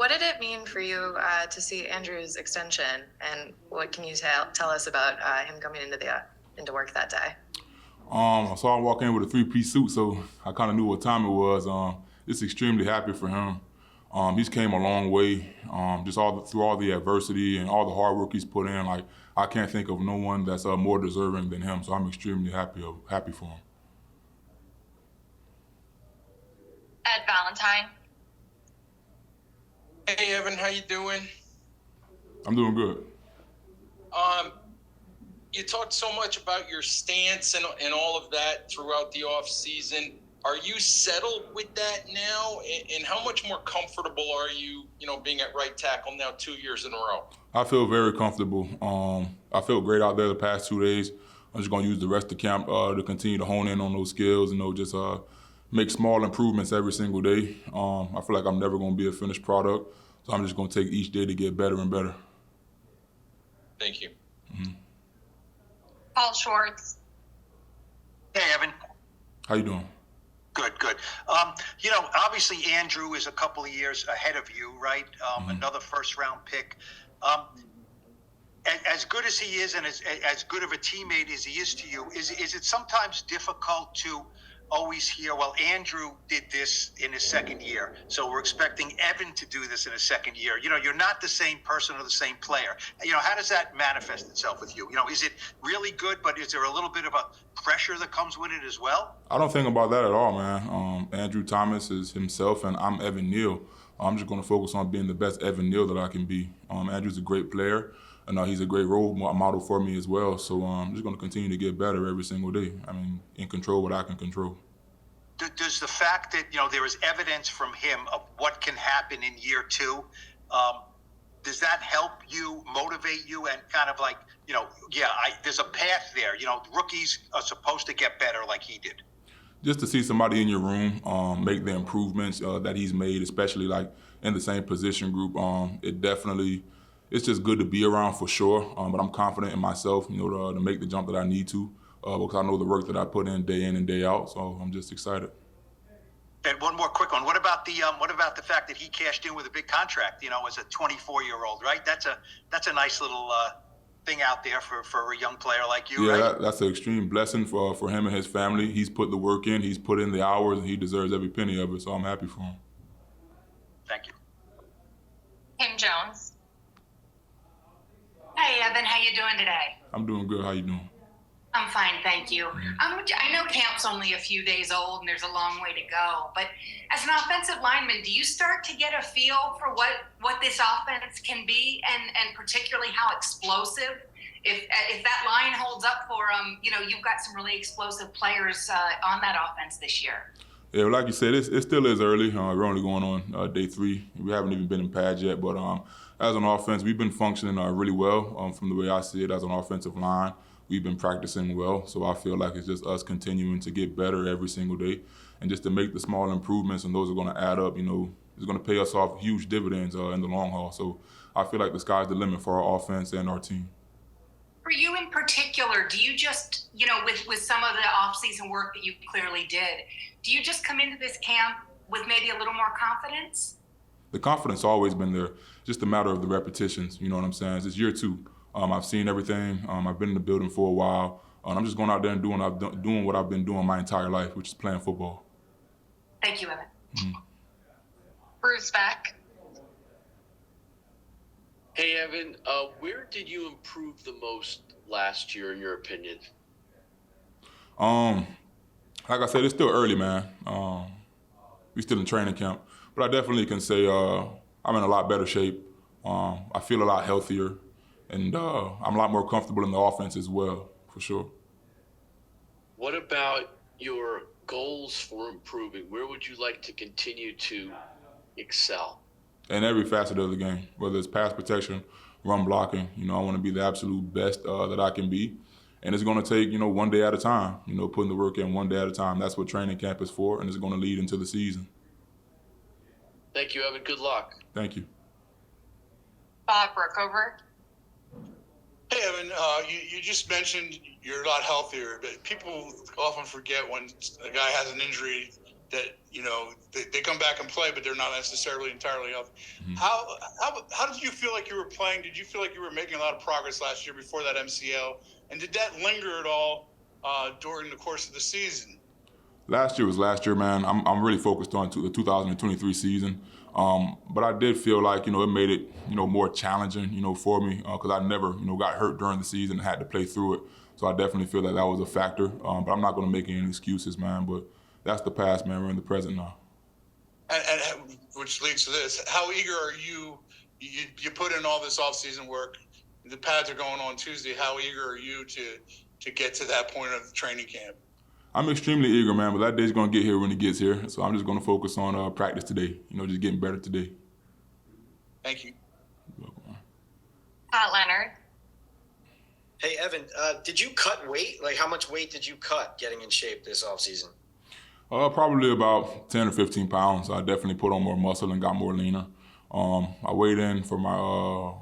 What did it mean for you to see Andrew's extension, and what can you tell us about him coming into work that day? I saw him walk in with a three-piece suit, so I kind of knew what time it was. Just extremely happy for him. He's came a long way, just through all the adversity and all the hard work he's put in. Like, I can't think of no one that's more deserving than him. So I'm extremely happy for him. Ed Valentine. Hey Evan, how you doing? I'm doing good. You talked so much about your stance and all of that throughout the offseason. Are you settled with that now? And how much more comfortable are you, being at right tackle now 2 years in a row? I feel very comfortable. I felt great out there the past 2 days. I'm just going to use the rest of camp to continue to hone in on those skills and just make small improvements every single day. I feel like I'm never going to be a finished product, so I'm just going to take each day to get better and better. Thank you. Mm-hmm. Paul Schwartz. Hey, Evan. How you doing? Good. Obviously Andrew is a couple of years ahead of you, right? Another first-round pick. As good as he is and as good of a teammate as he is to you, is it sometimes difficult to always hear, well, Andrew did this in his second year, so we're expecting Evan to do this in his second year. You're not the same person or the same player. How does that manifest itself with you? Is it really good, but is there a little bit of a pressure that comes with it as well? I don't think about that at all, man. Andrew Thomas is himself, and I'm Evan Neal. I'm just going to focus on being the best Evan Neal that I can be. Andrew's a great player, and he's a great role model for me as well. So I'm just going to continue to get better every single day. And control what I can control. Does the fact that, there is evidence from him of what can happen in year two, does that help you, motivate you, and kind of like, there's a path there. Rookies are supposed to get better like he did. Just to see somebody in your room make the improvements that he's made, especially like in the same position group, it's just good to be around for sure. But I'm confident in myself, to make the jump that I need to, because I know the work that I put in and day out. So I'm just excited. And one more quick one. What about the fact that he cashed in with a big contract? As a 24-year-old, right? That's a nice little thing out there for a young player like you. Yeah, right? That's an extreme blessing for him and his family. He's put the work in, he's put in the hours, and he deserves every penny of it. So I'm happy for him. Thank you. Kim Jones. Hey, Evan, how you doing today? I'm doing good. How you doing? I'm fine, thank you. I know camp's only a few days old and there's a long way to go, but as an offensive lineman, do you start to get a feel for what this offense can be and particularly how explosive? If that line holds up for them, you've got some really explosive players on that offense this year. Yeah, like you said, it still is early. We're only going on day 3. We haven't even been in pads yet, but as an offense, we've been functioning really well from the way I see it as an offensive line. We've been practicing well, so I feel like it's just us continuing to get better every single day and just to make the small improvements, and those are going to add up. It's going to pay us off huge dividends in the long haul. So I feel like the sky's the limit for our offense and our team. For you in particular, do you just, with some of the off-season work that you clearly did, do you just come into this camp with maybe a little more confidence? The confidence always been there, just a matter of the repetitions, you know what I'm saying? It's year 2. I've seen everything. I've been in the building for a while. I'm just going out there and doing what I've been doing my entire life, which is playing football. Thank you, Evan. Mm-hmm. Bruce Beck. Hey, Evan, where did you improve the most last year, in your opinion? Like I said, it's still early, man. We're still in training camp. But I definitely can say I'm in a lot better shape. I feel a lot healthier. And I'm a lot more comfortable in the offense as well, for sure. What about your goals for improving? Where would you like to continue to excel? In every facet of the game, whether it's pass protection, run blocking, I want to be the absolute best that I can be. And it's going to take, one day at a time, putting the work in one day at a time. That's what training camp is for, and it's going to lead into the season. Thank you, Evan. Good luck. Thank you. Bob Brookover. Hey, Evan, you just mentioned you're a lot healthier, but people often forget when a guy has an injury that they come back and play, but they're not necessarily entirely healthy. Mhm. How did you feel like you were playing? Did you feel like you were making a lot of progress last year before that MCL? And did that linger at all during the course of the season? Last year was last year, man. I'm really focused on the 2023 season. But I did feel like, it made it, more challenging, for me because I never, got hurt during the season and had to play through it. So I definitely feel that was a factor. But I'm not going to make any excuses, man. But that's the past, man. We're in the present now. And which leads to this: how eager are you? You put in all this off-season work. The pads are going on Tuesday. How eager are you to get to that point of the training camp? I'm extremely eager, man. But that day's going to get here when it gets here. So I'm just going to focus on practice today. Just getting better today. Thank you. Pat Leonard. Hey, Evan, did you cut weight? Like, how much weight did you cut getting in shape this offseason? Probably about 10 or 15 pounds. I definitely put on more muscle and got more leaner. I weighed in for my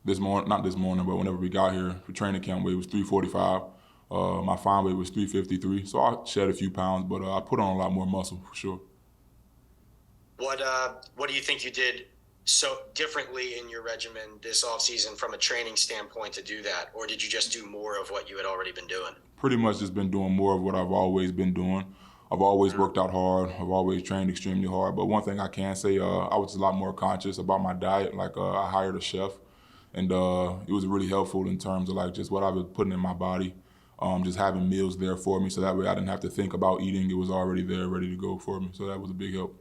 not this morning, but whenever we got here for training camp, weight was 345. My fine weight was 353. So I shed a few pounds, but I put on a lot more muscle for sure. What do you think you did so differently in your regimen this offseason from a training standpoint to do that? Or did you just do more of what you had already been doing? Pretty much just been doing more of what I've always been doing. I've always worked out hard. I've always trained extremely hard. But one thing I can say, I was a lot more conscious about my diet. Like I hired a chef, and it was really helpful in terms of like just what I was putting in my body. Just having meals there for me, so that way I didn't have to think about eating. It was already there, ready to go for me. So that was a big help.